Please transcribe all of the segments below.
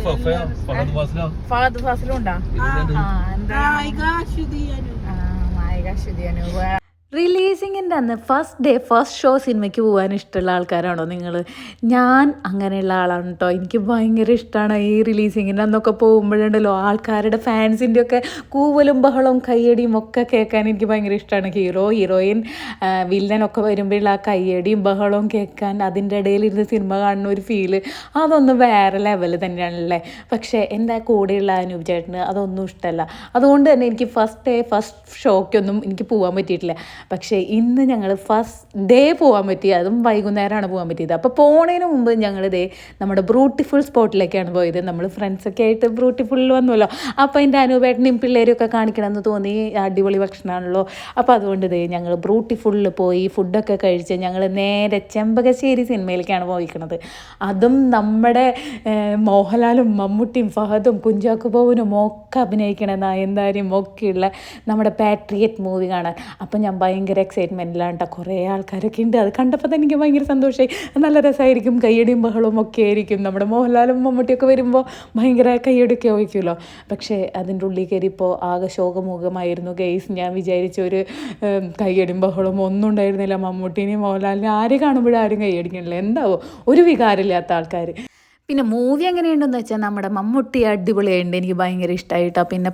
ഫഹദ് ഫാസിലും ഉണ്ടോ? എന്താ നായിക ശ്രുതിയനു. റിലീസിങ്ങിൻ്റെ അന്ന് ഫസ്റ്റ് ഡേ ഫസ്റ്റ് ഷോ സിനിമയ്ക്ക് പോകാൻ ഇഷ്ടമുള്ള ആൾക്കാരാണോ നിങ്ങൾ? ഞാൻ അങ്ങനെയുള്ള ആളാണ് കേട്ടോ. എനിക്ക് ഭയങ്കര ഇഷ്ടമാണ് ഈ റിലീസിങ്ങിൻ്റെ അന്നൊക്കെ പോകുമ്പോഴുണ്ടല്ലോ ആൾക്കാരുടെ ഫാൻസിൻ്റെ ഒക്കെ കൂവലും ബഹളവും കയ്യടിയും ഒക്കെ കേൾക്കാൻ എനിക്ക് ഭയങ്കര ഇഷ്ടമാണ്. ഹീറോ ഹീറോയിൻ വില്ലനൊക്കെ വരുമ്പോഴുള്ള ആ കയ്യടിയും ബഹളവും കേൾക്കാൻ, അതിൻ്റെ ഇടയിലിരുന്ന് സിനിമ കാണുന്ന ഒരു ഫീല്, അതൊന്നും വേറെ ലെവൽ തന്നെയാണല്ലേ. പക്ഷേ എൻ്റെ കൂടെയുള്ള അനൂപ് ചേട്ടന് അതൊന്നും ഇഷ്ടമല്ല. അതുകൊണ്ട് തന്നെ എനിക്ക് ഫസ്റ്റ് ഡേ ഫസ്റ്റ് ഷോയ്ക്കൊന്നും എനിക്ക് പോകാൻ പറ്റിയിട്ടില്ല. പക്ഷേ ഇന്ന് ഞങ്ങൾ ഫസ്റ്റ് ഡേ പോകാൻ പറ്റി, അതും വൈകുന്നേരമാണ് പോകാൻ പറ്റിയത്. അപ്പോൾ പോണതിന് മുമ്പ് ഞങ്ങൾ നമ്മുടെ ബ്യൂട്ടിഫുൾ സ്പോട്ടിലേക്കാണ് പോയത്. നമ്മൾ ഫ്രണ്ട്സൊക്കെ ആയിട്ട് ബ്യൂട്ടിഫുള്ളിൽ വന്നുവല്ലോ. അപ്പോൾ എൻ്റെ അനൂപേട്ടനെയും പിള്ളേരും ഒക്കെ കാണിക്കണമെന്ന് തോന്നി. അടിപൊളി ഭക്ഷണമാണല്ലോ. അപ്പോൾ അതുകൊണ്ട് ഞങ്ങൾ ബ്യൂട്ടിഫുള്ളിൽ പോയി ഫുഡൊക്കെ കഴിച്ച് ഞങ്ങൾ നേരെ ചെമ്പകശ്ശേരി സിനിമയിലേക്കാണ് പോയിരിക്കുന്നത്. അതും നമ്മുടെ മോഹൻലാലും മമ്മൂട്ടിയും ഫഹദും കുഞ്ചാക്കോ ബോബനും ഒക്കെ അഭിനയിക്കണ നയൻതാരയും ഒക്കെയുള്ള നമ്മുടെ പാട്രിയറ്റ് മൂവി കാണാൻ. അപ്പം ഞാൻ ഭയങ്കര എക്സൈറ്റ്മെൻറ്റിലാണ് കേട്ടോ. കുറേ ആൾക്കാരൊക്കെ ഉണ്ട്. അത് കണ്ടപ്പോൾ തന്നെ എനിക്ക് ഭയങ്കര സന്തോഷമായി. നല്ല രസമായിരിക്കും, കയ്യടിയും ബഹളവും ഒക്കെ ആയിരിക്കും. നമ്മുടെ മോഹൻലാലും മമ്മൂട്ടിയൊക്കെ വരുമ്പോൾ ഭയങ്കര കയ്യടിയൊക്കെ വയ്ക്കുമല്ലോ. പക്ഷേ അതിൻ്റെ ഉള്ളിൽ കയറിയപ്പോൾ ആകെ ശോകമുഖമായിരുന്നു ഗെയ്സ്. ഞാൻ വിചാരിച്ച ഒരു കയ്യടിയും ബഹളവും ഒന്നും ഉണ്ടായിരുന്നില്ല. മമ്മൂട്ടീനെയും മോഹൻലാലിനെയും ആര് കാണുമ്പോഴും ആരും കയ്യടിക്കണില്ല. എന്താവോ ഒരു വികാരമില്ലാത്ത ആൾക്കാർ. പിന്നെ മൂവി എങ്ങനെയുണ്ടെന്ന് വെച്ചാൽ നമ്മുടെ മമ്മൂട്ടി അടിപൊളിയായിട്ടുണ്ട്. എനിക്ക് ഭയങ്കര ഇഷ്ടമായിട്ടോ. പിന്നെ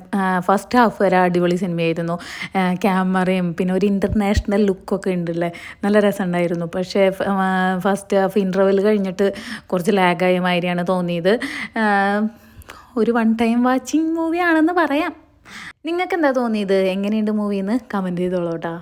ഫസ്റ്റ് ഹാഫ് വരെ അടിപൊളി സിനിമയായിരുന്നു. ക്യാമറയും പിന്നെ ഒരു ഇൻ്റർനാഷണൽ ലുക്കൊക്കെ ഉണ്ടല്ലേ, നല്ല രസമുണ്ടായിരുന്നു. പക്ഷേ ഫസ്റ്റ് ഹാഫ് ഇൻ്റർവെൽ കഴിഞ്ഞിട്ട് കുറച്ച് ലാഗായ മാതിരിയാണ് തോന്നിയത്. ഒരു വൺ ടൈം വാച്ചിങ് മൂവിയാണെന്ന് പറയാം. നിങ്ങൾക്ക് എന്താ തോന്നിയത്? എങ്ങനെയുണ്ട് മൂവിയെന്ന് കമൻറ്റ് ചെയ്തോളൂ കേട്ടോ.